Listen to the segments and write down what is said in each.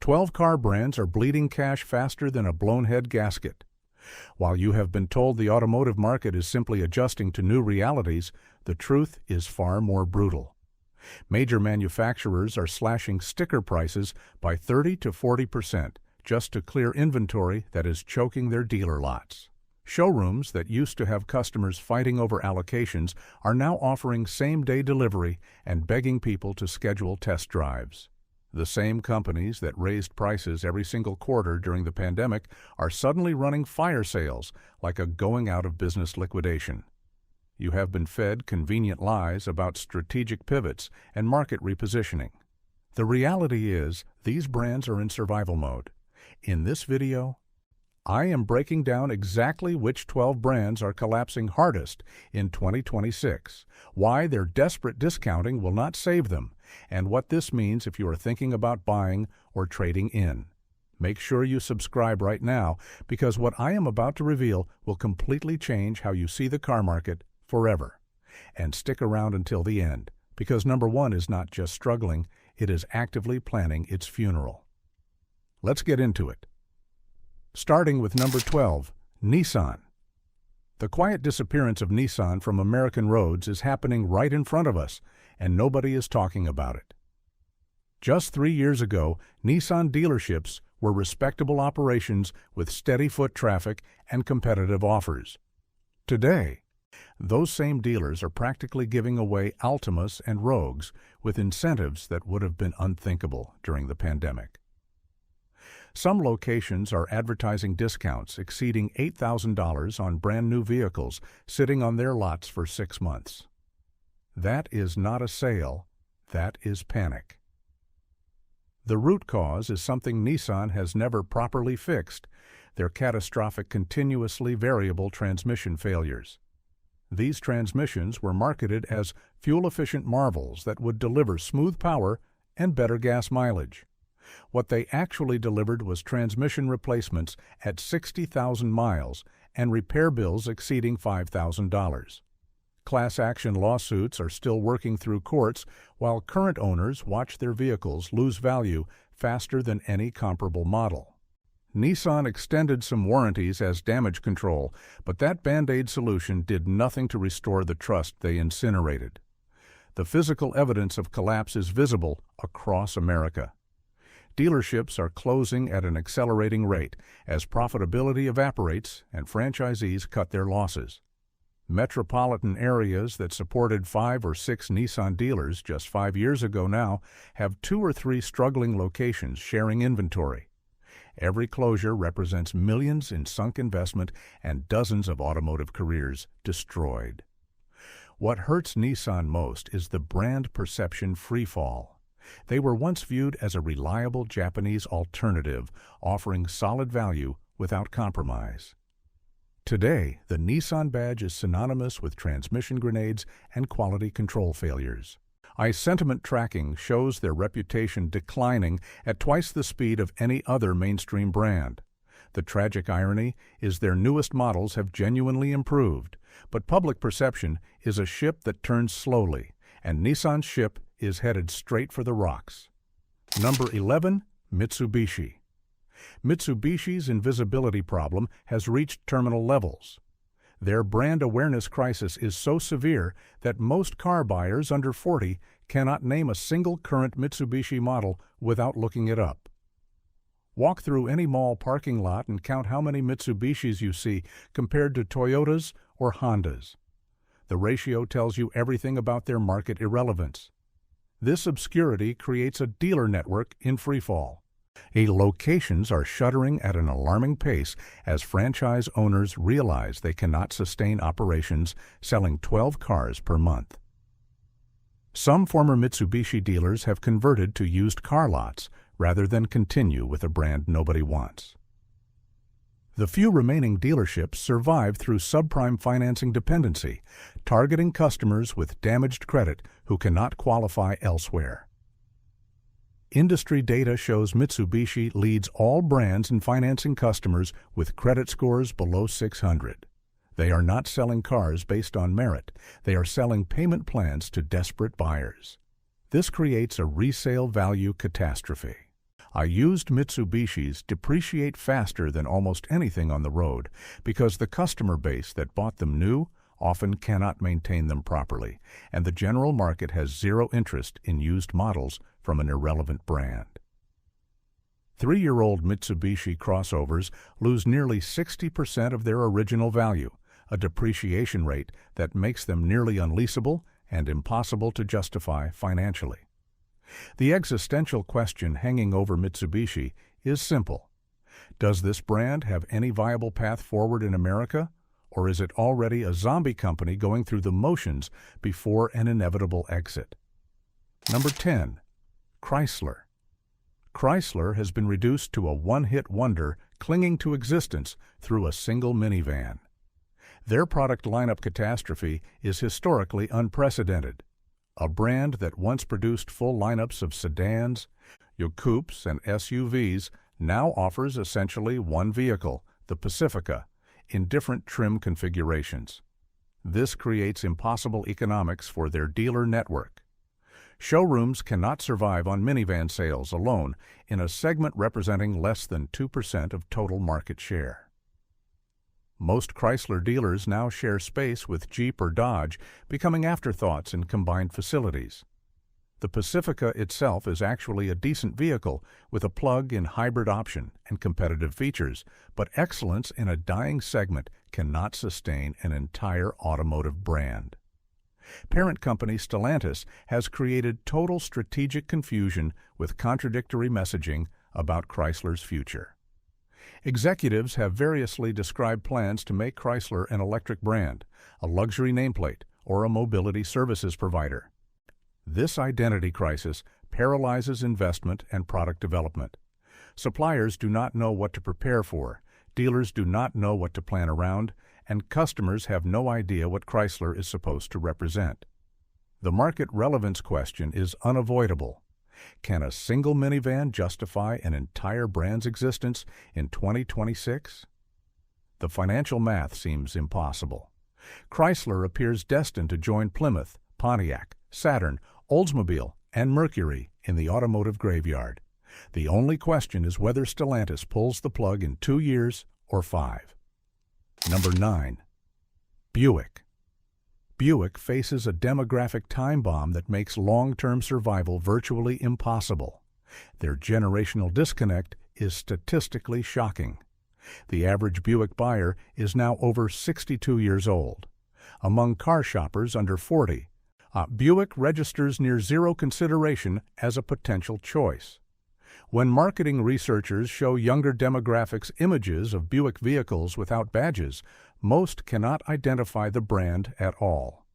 12 car brands are bleeding cash faster than a blown head gasket. While you have been told the automotive market is simply adjusting to new realities, the truth is far more brutal. Major manufacturers are slashing sticker prices by 30 to 40% just to clear inventory that is choking their dealer lots. Showrooms that used to have customers fighting over allocations are now offering same-day delivery and begging people to schedule test drives. The same companies that raised prices every single quarter during the pandemic are suddenly running fire sales like a going-out-of-business liquidation. You have been fed convenient lies about strategic pivots and market repositioning. The reality is, these brands are in survival mode. In this video, I am breaking down exactly which 12 brands are collapsing hardest in 2026, why their desperate discounting will not save them, and what this means if you are thinking about buying or trading in. Make sure you subscribe right now, because what I am about to reveal will completely change how you see the car market forever. And stick around until the end, because number one is not just struggling, it is actively planning its funeral. Let's get into it. Starting with number 12, Nissan. The quiet disappearance of Nissan from American roads is happening right in front of us, and nobody is talking about it. Just 3 years ago, Nissan dealerships were respectable operations with steady foot traffic and competitive offers. Today, those same dealers are practically giving away Altimas and Rogues with incentives that would have been unthinkable during the pandemic. Some locations are advertising discounts exceeding $8,000 on brand new vehicles sitting on their lots for 6 months. That is not a sale, that is panic. The root cause is something Nissan has never properly fixed: their catastrophic continuously variable transmission failures. These transmissions were marketed as fuel-efficient marvels that would deliver smooth power and better gas mileage. What they actually delivered was transmission replacements at 60,000 miles and repair bills exceeding $5,000. Class action lawsuits are still working through courts, while current owners watch their vehicles lose value faster than any comparable model. Nissan extended some warranties as damage control, but that Band-Aid solution did nothing to restore the trust they incinerated. The physical evidence of collapse is visible across America. Dealerships are closing at an accelerating rate as profitability evaporates and franchisees cut their losses. Metropolitan areas that supported 5 or 6 Nissan dealers just 5 years ago now have 2 or 3 struggling locations sharing inventory. Every closure represents millions in sunk investment and dozens of automotive careers destroyed. What hurts Nissan most is the brand perception freefall. They were once viewed as a reliable Japanese alternative, offering solid value without compromise. Today, the Nissan badge is synonymous with transmission grenades and quality control failures. Sentiment tracking shows their reputation declining at twice the speed of any other mainstream brand. The tragic irony is their newest models have genuinely improved, but public perception is a ship that turns slowly, and Nissan's ship is headed straight for the rocks. Number 11, Mitsubishi. Mitsubishi's invisibility problem has reached terminal levels. Their brand awareness crisis is so severe that most car buyers under 40 cannot name a single current Mitsubishi model without looking it up. Walk through any mall parking lot and count how many Mitsubishis you see compared to Toyotas or Hondas. The ratio tells you everything about their market irrelevance. This obscurity creates a dealer network in freefall. Locations are shuttering at an alarming pace as franchise owners realize they cannot sustain operations selling 12 cars per month. Some former Mitsubishi dealers have converted to used car lots rather than continue with a brand nobody wants. The few remaining dealerships survive through subprime financing dependency, targeting customers with damaged credit who cannot qualify elsewhere. Industry data shows Mitsubishi leads all brands in financing customers with credit scores below 600. They are not selling cars based on merit. They are selling payment plans to desperate buyers. This creates a resale value catastrophe. Used Mitsubishis depreciate faster than almost anything on the road because the customer base that bought them new often cannot maintain them properly, and the general market has zero interest in used models from an irrelevant brand. 3-year-old Mitsubishi crossovers lose nearly 60% of their original value, a depreciation rate that makes them nearly unleasable and impossible to justify financially. The existential question hanging over Mitsubishi is simple. Does this brand have any viable path forward in America, or is it already a zombie company going through the motions before an inevitable exit? Number 10. Chrysler. Chrysler has been reduced to a one-hit wonder clinging to existence through a single minivan. Their product lineup catastrophe is historically unprecedented. A brand that once produced full lineups of sedans, coupes, and SUVs now offers essentially one vehicle, the Pacifica, in different trim configurations. This creates impossible economics for their dealer network. Showrooms cannot survive on minivan sales alone in a segment representing less than 2% of total market share. Most Chrysler dealers now share space with Jeep or Dodge, becoming afterthoughts in combined facilities. The Pacifica itself is actually a decent vehicle with a plug-in hybrid option and competitive features, but excellence in a dying segment cannot sustain an entire automotive brand. Parent company Stellantis has created total strategic confusion with contradictory messaging about Chrysler's future. Executives have variously described plans to make Chrysler an electric brand, a luxury nameplate, or a mobility services provider. This identity crisis paralyzes investment and product development. Suppliers do not know what to prepare for, dealers do not know what to plan around, and customers have no idea what Chrysler is supposed to represent. The market relevance question is unavoidable. Can a single minivan justify an entire brand's existence in 2026? The financial math seems impossible. Chrysler appears destined to join Plymouth, Pontiac, Saturn, Oldsmobile, and Mercury in the automotive graveyard. The only question is whether Stellantis pulls the plug in 2 years or 5. Number 9. Buick. Buick faces a demographic time bomb that makes long-term survival virtually impossible. Their generational disconnect is statistically shocking. The average Buick buyer is now over 62 years old. Among car shoppers under 40, Buick registers near zero consideration as a potential choice. When marketing researchers show younger demographics images of Buick vehicles without badges, most cannot identify the brand at all.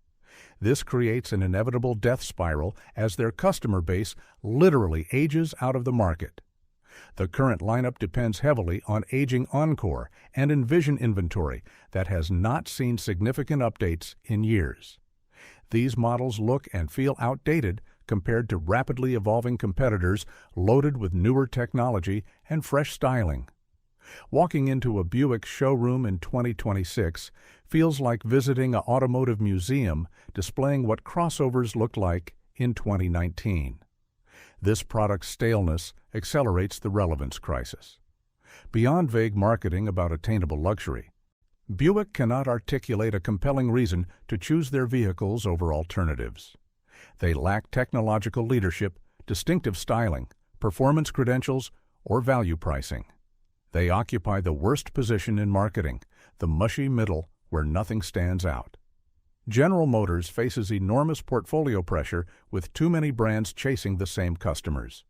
This creates an inevitable death spiral as their customer base literally ages out of the market. The current lineup depends heavily on aging Encore and Envision inventory that has not seen significant updates in years. These models look and feel outdated compared to rapidly evolving competitors loaded with newer technology and fresh styling. Walking into a Buick showroom in 2026 feels like visiting an automotive museum displaying what crossovers looked like in 2019. This product's staleness accelerates the relevance crisis. Beyond vague marketing about attainable luxury, Buick cannot articulate a compelling reason to choose their vehicles over alternatives. They lack technological leadership, distinctive styling, performance credentials, or value pricing. They occupy the worst position in marketing, the mushy middle where nothing stands out. General Motors faces enormous portfolio pressure with too many brands chasing the same customers.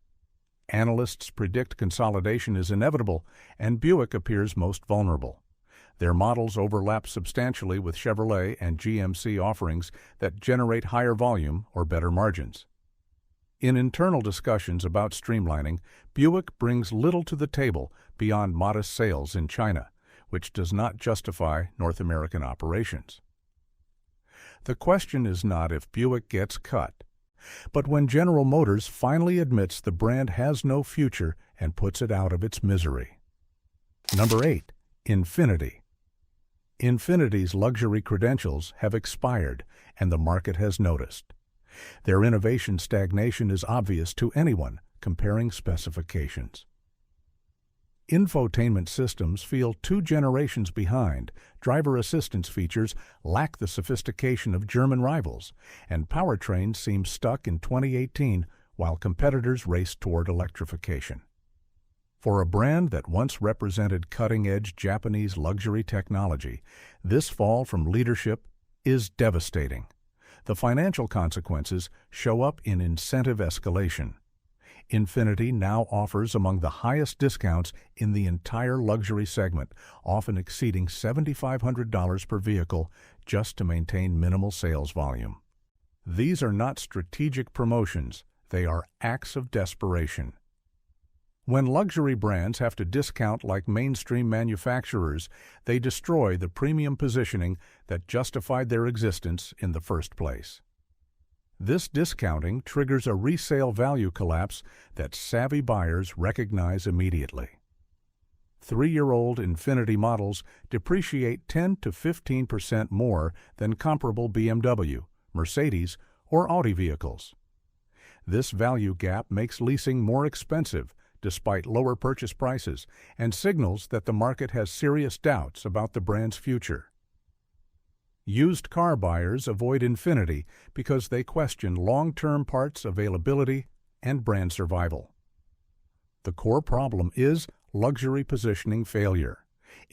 Analysts predict consolidation is inevitable, and Buick appears most vulnerable. Their models overlap substantially with Chevrolet and GMC offerings that generate higher volume or better margins. In internal discussions about streamlining, Buick brings little to the table beyond modest sales in China, which does not justify North American operations. The question is not if Buick gets cut, but when General Motors finally admits the brand has no future and puts it out of its misery. Number 8. Infiniti. Infiniti's luxury credentials have expired, and the market has noticed. Their innovation stagnation is obvious to anyone, comparing specifications. Infotainment systems feel 2 generations behind, driver assistance features lack the sophistication of German rivals, and powertrains seem stuck in 2018 while competitors race toward electrification. For a brand that once represented cutting-edge Japanese luxury technology, this fall from leadership is devastating. The financial consequences show up in incentive escalation. Infiniti now offers among the highest discounts in the entire luxury segment, often exceeding $7,500 per vehicle just to maintain minimal sales volume. These are not strategic promotions, they are acts of desperation. When luxury brands have to discount like mainstream manufacturers, they destroy the premium positioning that justified their existence in the first place. This discounting triggers a resale value collapse that savvy buyers recognize immediately. 3-year-old Infiniti models depreciate 10 to 15% more than comparable BMW, Mercedes, or Audi vehicles. This value gap makes leasing more expensive despite lower purchase prices and signals that the market has serious doubts about the brand's future. Used car buyers avoid Infiniti because they question long-term parts availability and brand survival. The core problem is luxury positioning failure.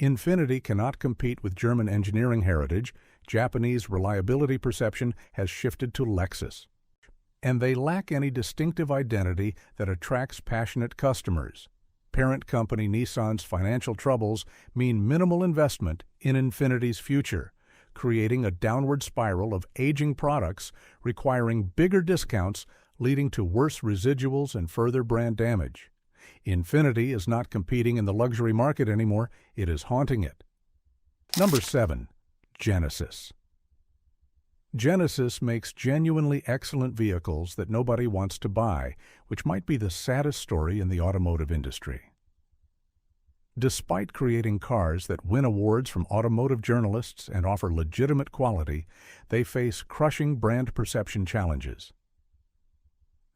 Infiniti cannot compete with German engineering heritage, Japanese reliability perception has shifted to Lexus, and they lack any distinctive identity that attracts passionate customers. Parent company Nissan's financial troubles mean minimal investment in Infiniti's future, creating a downward spiral of aging products requiring bigger discounts, leading to worse residuals and further brand damage. Infiniti is not competing in the luxury market anymore, it is haunting it. Number 7. Genesis. Genesis makes genuinely excellent vehicles that nobody wants to buy, which might be the saddest story in the automotive industry. Despite creating cars that win awards from automotive journalists and offer legitimate quality, they face crushing brand perception challenges.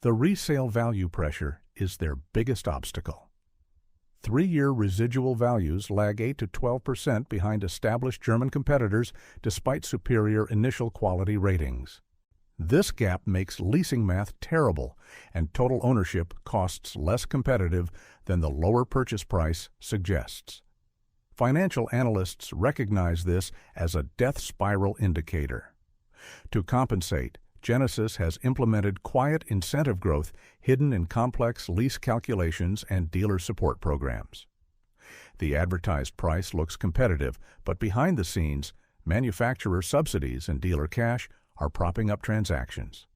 The resale value pressure is their biggest obstacle. 3-year residual values lag 8 to 12% behind established German competitors despite superior initial quality ratings. This gap makes leasing math terrible, and total ownership costs less competitive than the lower purchase price suggests. Financial analysts recognize this as a death spiral indicator. To compensate, Genesis has implemented quiet incentive growth hidden in complex lease calculations and dealer support programs. The advertised price looks competitive, but behind the scenes, manufacturer subsidies and dealer cash are propping up transactions.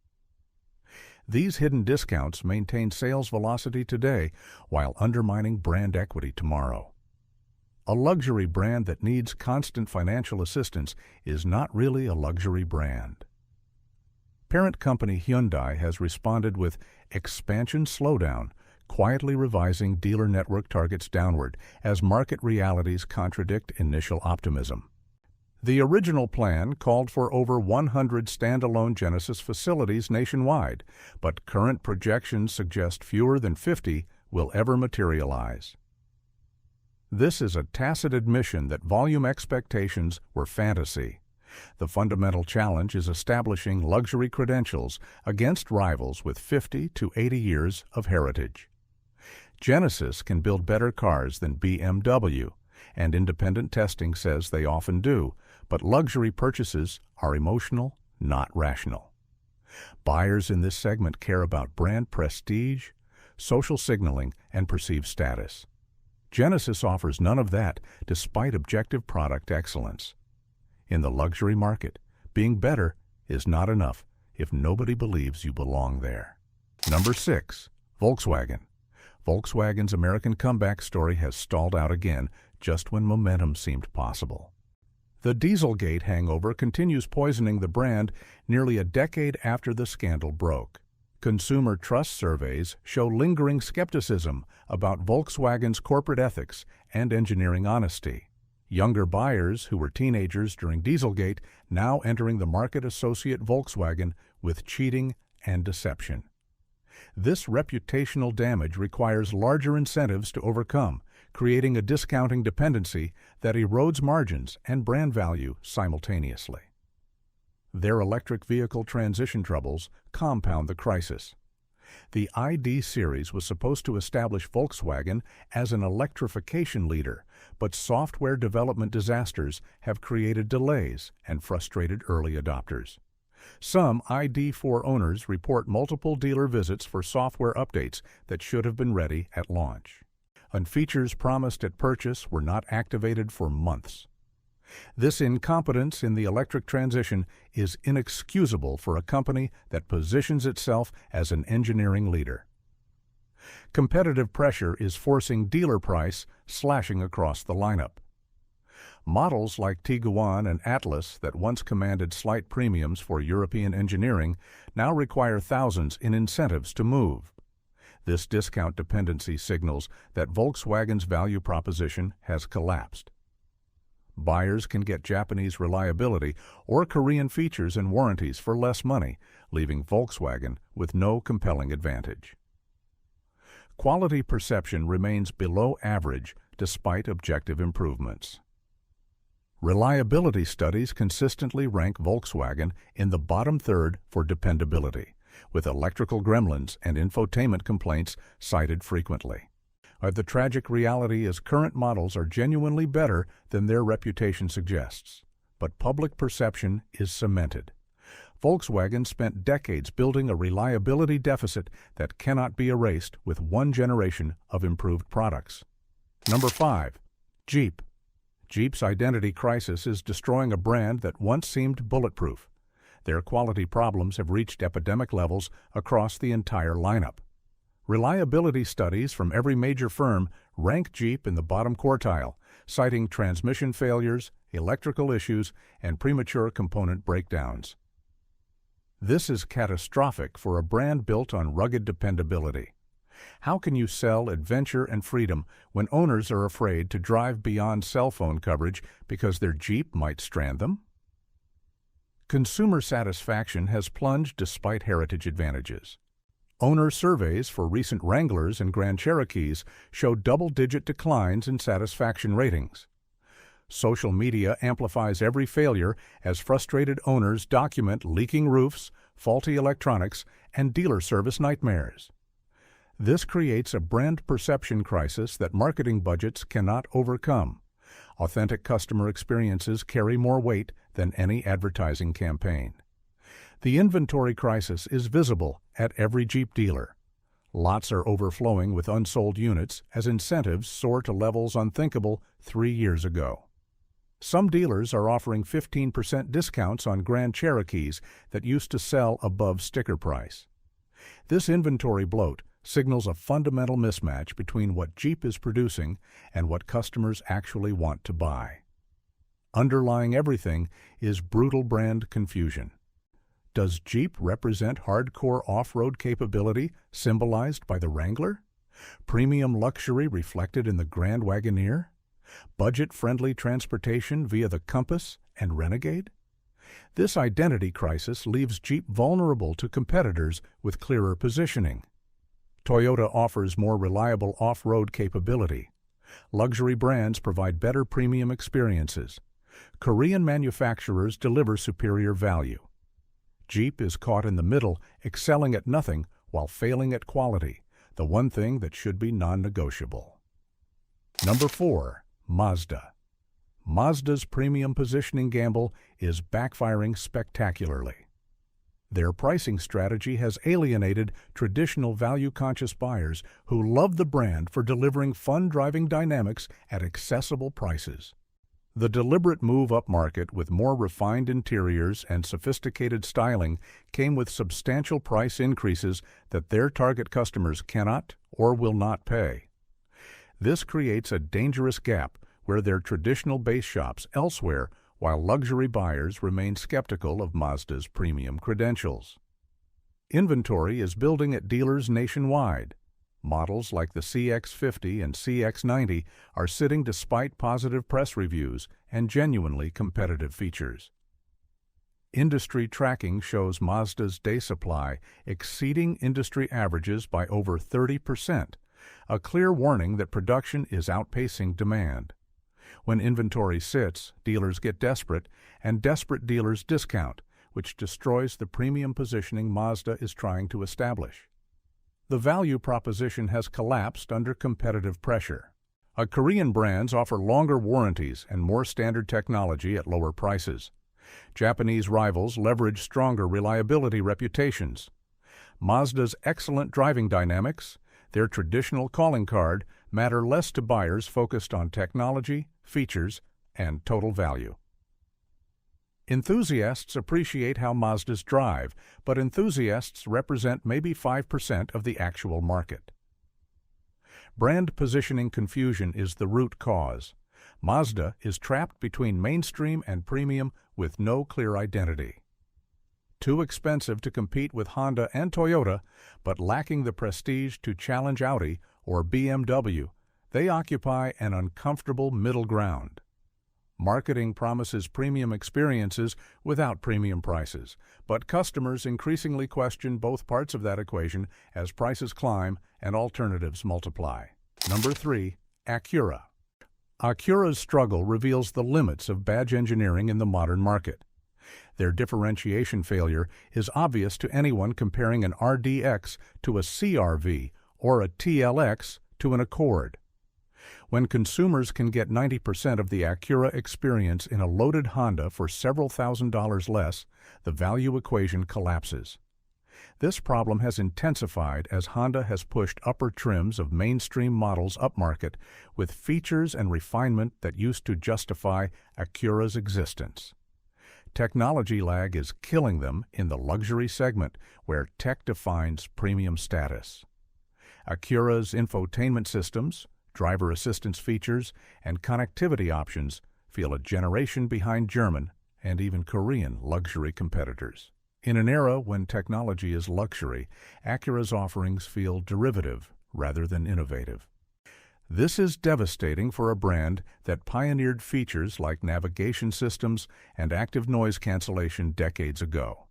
These hidden discounts maintain sales velocity today while undermining brand equity tomorrow. A luxury brand that needs constant financial assistance is not really a luxury brand. Parent company Hyundai has responded with expansion slowdown, quietly revising dealer network targets downward as market realities contradict initial optimism. The original plan called for over 100 standalone Genesis facilities nationwide, but current projections suggest fewer than 50 will ever materialize. This is a tacit admission that volume expectations were fantasy. The fundamental challenge is establishing luxury credentials against rivals with 50 to 80 years of heritage. Genesis can build better cars than BMW, and independent testing says they often do, but luxury purchases are emotional, not rational. Buyers in this segment care about brand prestige, social signaling, and perceived status. Genesis offers none of that despite objective product excellence. In the luxury market, being better is not enough if nobody believes you belong there. Number 6. Volkswagen. Volkswagen's American comeback story has stalled out again just when momentum seemed possible. The Dieselgate hangover continues poisoning the brand nearly a decade after the scandal broke. Consumer trust surveys show lingering skepticism about Volkswagen's corporate ethics and engineering honesty. Younger buyers who were teenagers during Dieselgate now entering the market associate Volkswagen with cheating and deception. This reputational damage requires larger incentives to overcome, creating a discounting dependency that erodes margins and brand value simultaneously. Their electric vehicle transition troubles compound the crisis. The ID series was supposed to establish Volkswagen as an electrification leader, but software development disasters have created delays and frustrated early adopters. Some ID4 owners report multiple dealer visits for software updates that should have been ready at launch, and features promised at purchase were not activated for months. This incompetence in the electric transition is inexcusable for a company that positions itself as an engineering leader. Competitive pressure is forcing dealer price slashing across the lineup. Models like Tiguan and Atlas that once commanded slight premiums for European engineering now require thousands in incentives to move. This discount dependency signals that Volkswagen's value proposition has collapsed. Buyers can get Japanese reliability or Korean features and warranties for less money, leaving Volkswagen with no compelling advantage. Quality perception remains below average despite objective improvements. Reliability studies consistently rank Volkswagen in the bottom third for dependability, with electrical gremlins and infotainment complaints cited frequently. The tragic reality is current models are genuinely better than their reputation suggests, but public perception is cemented. Volkswagen spent decades building a reliability deficit that cannot be erased with one generation of improved products. Number 5. Jeep. Jeep's identity crisis is destroying a brand that once seemed bulletproof. Their quality problems have reached epidemic levels across the entire lineup. Reliability studies from every major firm rank Jeep in the bottom quartile, citing transmission failures, electrical issues, and premature component breakdowns. This is catastrophic for a brand built on rugged dependability. How can you sell adventure and freedom when owners are afraid to drive beyond cell phone coverage because their Jeep might strand them? Consumer satisfaction has plunged despite heritage advantages. Owner surveys for recent Wranglers and Grand Cherokees show double-digit declines in satisfaction ratings. Social media amplifies every failure as frustrated owners document leaking roofs, faulty electronics, and dealer service nightmares. This creates a brand perception crisis that marketing budgets cannot overcome. Authentic customer experiences carry more weight than any advertising campaign. The inventory crisis is visible at every Jeep dealer. Lots are overflowing with unsold units as incentives soar to levels unthinkable 3 years ago. Some dealers are offering 15% discounts on Grand Cherokees that used to sell above sticker price. This inventory bloat signals a fundamental mismatch between what Jeep is producing and what customers actually want to buy. Underlying everything is brutal brand confusion. Does Jeep represent hardcore off-road capability symbolized by the Wrangler? Premium luxury reflected in the Grand Wagoneer? Budget-friendly transportation via the Compass and Renegade? This identity crisis leaves Jeep vulnerable to competitors with clearer positioning. Toyota offers more reliable off-road capability. Luxury brands provide better premium experiences. Korean manufacturers deliver superior value. Jeep is caught in the middle, excelling at nothing while failing at quality, the one thing that should be non-negotiable. Number 4. Mazda. Mazda's premium positioning gamble is backfiring spectacularly. Their pricing strategy has alienated traditional value-conscious buyers who love the brand for delivering fun driving dynamics at accessible prices. The deliberate move upmarket with more refined interiors and sophisticated styling came with substantial price increases that their target customers cannot or will not pay. This creates a dangerous gap where their traditional base shops elsewhere, while luxury buyers remain skeptical of Mazda's premium credentials. Inventory is building at dealers nationwide. Models like the CX-50 and CX-90 are sitting despite positive press reviews and genuinely competitive features. Industry tracking shows Mazda's day supply exceeding industry averages by over 30%, a clear warning that production is outpacing demand. When inventory sits, dealers get desperate, and desperate dealers discount, which destroys the premium positioning Mazda is trying to establish. The value proposition has collapsed under competitive pressure. Korean brands offer longer warranties and more standard technology at lower prices. Japanese rivals leverage stronger reliability reputations. Mazda's excellent driving dynamics, their traditional calling card, matter less to buyers focused on technology, features, and total value. Enthusiasts appreciate how Mazdas drive, but enthusiasts represent maybe 5% of the actual market. Brand positioning confusion is the root cause. Mazda is trapped between mainstream and premium with no clear identity. Too expensive to compete with Honda and Toyota, but lacking the prestige to challenge Audi or BMW, they occupy an uncomfortable middle ground. Marketing promises premium experiences without premium prices, but customers increasingly question both parts of that equation as prices climb and alternatives multiply. Number 3. Acura. Acura's struggle reveals the limits of badge engineering in the modern market. Their differentiation failure is obvious to anyone comparing an RDX to a CR-V or a TLX to an Accord. When consumers can get 90% of the Acura experience in a loaded Honda for several $1,000s less, the value equation collapses. This problem has intensified as Honda has pushed upper trims of mainstream models upmarket with features and refinement that used to justify Acura's existence. Technology lag is killing them in the luxury segment where tech defines premium status. Acura's infotainment systems, driver assistance features, and connectivity options feel a generation behind German and even Korean luxury competitors. In an era when technology is luxury, Acura's offerings feel derivative rather than innovative. This is devastating for a brand that pioneered features like navigation systems and active noise cancellation decades ago.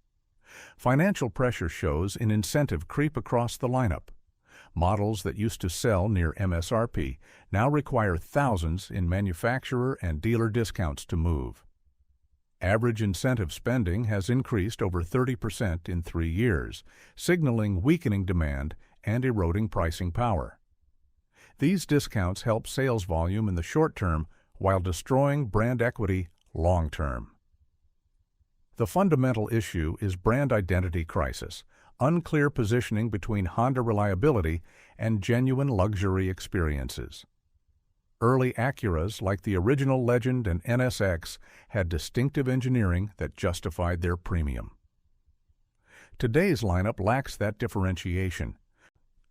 Financial pressure shows in incentive creep across the lineup. Models that used to sell near MSRP now require thousands in manufacturer and dealer discounts to move. Average incentive spending has increased over 30% in 3 years, signaling weakening demand and eroding pricing power. These discounts help sales volume in the short term while destroying brand equity long term. The fundamental issue is brand identity crisis, unclear positioning between Honda reliability and genuine luxury experiences. Early Acuras, like the original Legend and NSX, had distinctive engineering that justified their premium. Today's lineup lacks that differentiation.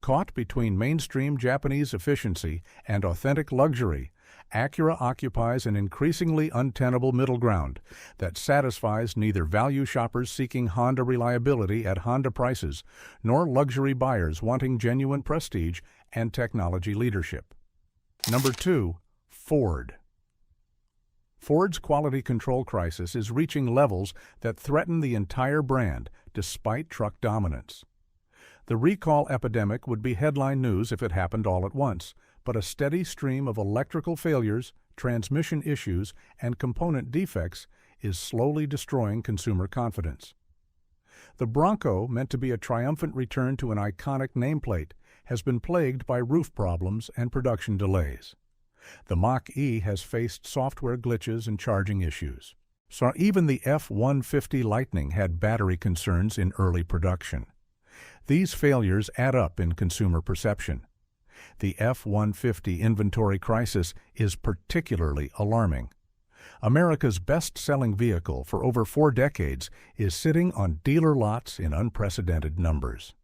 Caught between mainstream Japanese efficiency and authentic luxury, Acura occupies an increasingly untenable middle ground that satisfies neither value shoppers seeking Honda reliability at Honda prices nor luxury buyers wanting genuine prestige and technology leadership. Number 2. Ford. Ford's quality control crisis is reaching levels that threaten the entire brand despite truck dominance. The recall epidemic would be headline news if it happened all at once, but a steady stream of electrical failures, transmission issues, and component defects is slowly destroying consumer confidence. The Bronco, meant to be a triumphant return to an iconic nameplate, has been plagued by roof problems and production delays. The Mach-E has faced software glitches and charging issues. So even the F-150 Lightning had battery concerns in early production. These failures add up in consumer perception. The F-150 inventory crisis is particularly alarming. America's best-selling vehicle for over 4 decades is sitting on dealer lots in unprecedented numbers.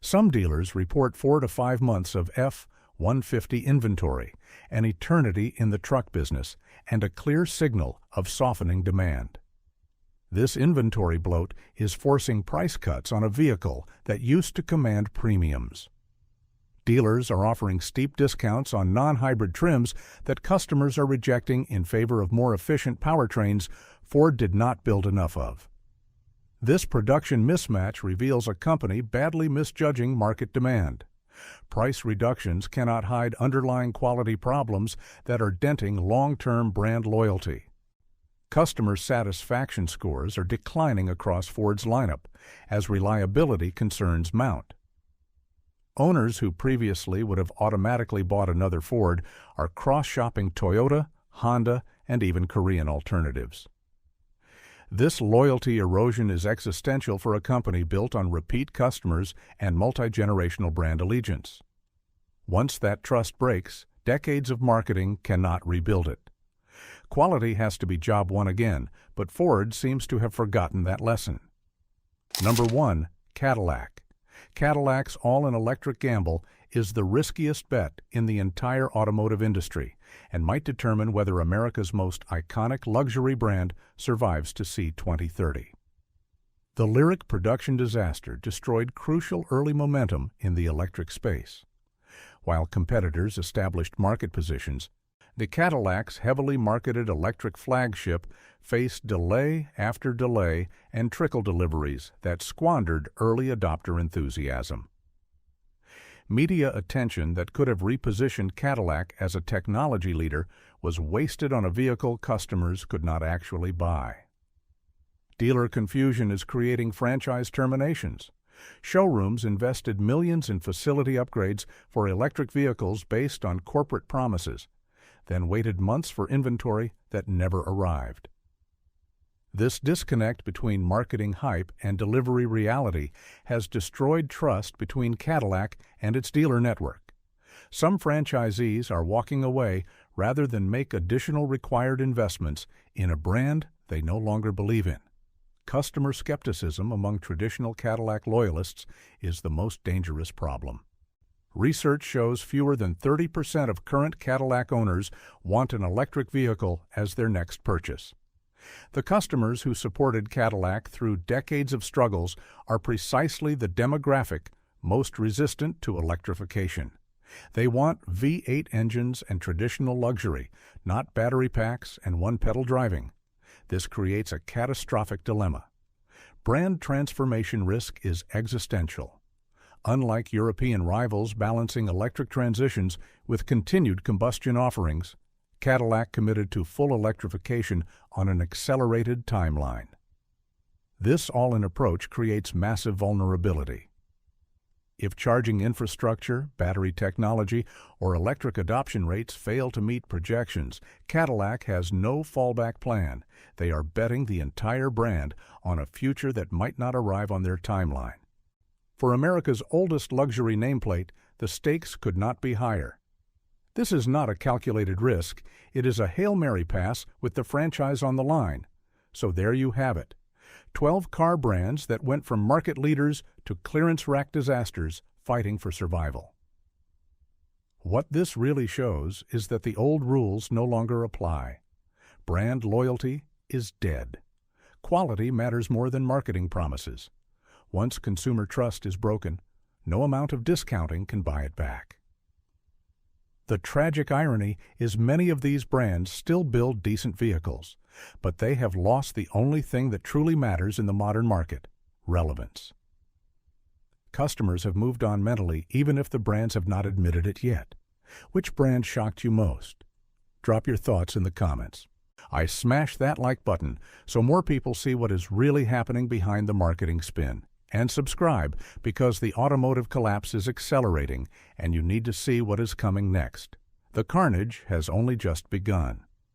Some dealers report 4 to 5 months of F-150 inventory, an eternity in the truck business, and a clear signal of softening demand. This inventory bloat is forcing price cuts on a vehicle that used to command premiums. Dealers are offering steep discounts on non-hybrid trims that customers are rejecting in favor of more efficient powertrains Ford did not build enough of. This production mismatch reveals a company badly misjudging market demand. Price reductions cannot hide underlying quality problems that are denting long-term brand loyalty. Customer satisfaction scores are declining across Ford's lineup as reliability concerns mount. Owners who previously would have automatically bought another Ford are cross-shopping Toyota, Honda, and even Korean alternatives. This loyalty erosion is existential for a company built on repeat customers and multi-generational brand allegiance. Once that trust breaks, decades of marketing cannot rebuild it. Quality has to be job one again, but Ford seems to have forgotten that lesson. Number 1. Cadillac. Cadillac's all-in-electric gamble is the riskiest bet in the entire automotive industry and might determine whether America's most iconic luxury brand survives to see 2030. The Lyric production disaster destroyed crucial early momentum in the electric space. While competitors established market positions, the Cadillac's heavily marketed electric flagship faced delay after delay and trickle deliveries that squandered early adopter enthusiasm. Media attention that could have repositioned Cadillac as a technology leader was wasted on a vehicle customers could not actually buy. Dealer confusion is creating franchise terminations. Showrooms invested millions in facility upgrades for electric vehicles based on corporate promises, then waited months for inventory that never arrived. This disconnect between marketing hype and delivery reality has destroyed trust between Cadillac and its dealer network. Some franchisees are walking away rather than make additional required investments in a brand they no longer believe in. Customer skepticism among traditional Cadillac loyalists is the most dangerous problem. Research shows fewer than 30% of current Cadillac owners want an electric vehicle as their next purchase. The customers who supported Cadillac through decades of struggles are precisely the demographic most resistant to electrification. They want V8 engines and traditional luxury, not battery packs and one-pedal driving. This creates a catastrophic dilemma. Brand transformation risk is existential. Unlike European rivals balancing electric transitions with continued combustion offerings, Cadillac committed to full electrification on an accelerated timeline. This all-in approach creates massive vulnerability. If charging infrastructure, battery technology, or electric adoption rates fail to meet projections, Cadillac has no fallback plan. They are betting the entire brand on a future that might not arrive on their timeline. For America's oldest luxury nameplate, the stakes could not be higher. This is not a calculated risk. It is a Hail Mary pass with the franchise on the line. So there you have it. 12 car brands that went from market leaders to clearance rack disasters fighting for survival. What this really shows is that the old rules no longer apply. Brand loyalty is dead. Quality matters more than marketing promises. Once consumer trust is broken, no amount of discounting can buy it back. The tragic irony is many of these brands still build decent vehicles, but they have lost the only thing that truly matters in the modern market: relevance. Customers have moved on mentally even if the brands have not admitted it yet. Which brand shocked you most? Drop your thoughts in the comments. I smash that like button so more people see what is really happening behind the marketing spin. And subscribe because the automotive collapse is accelerating and you need to see what is coming next. The carnage has only just begun.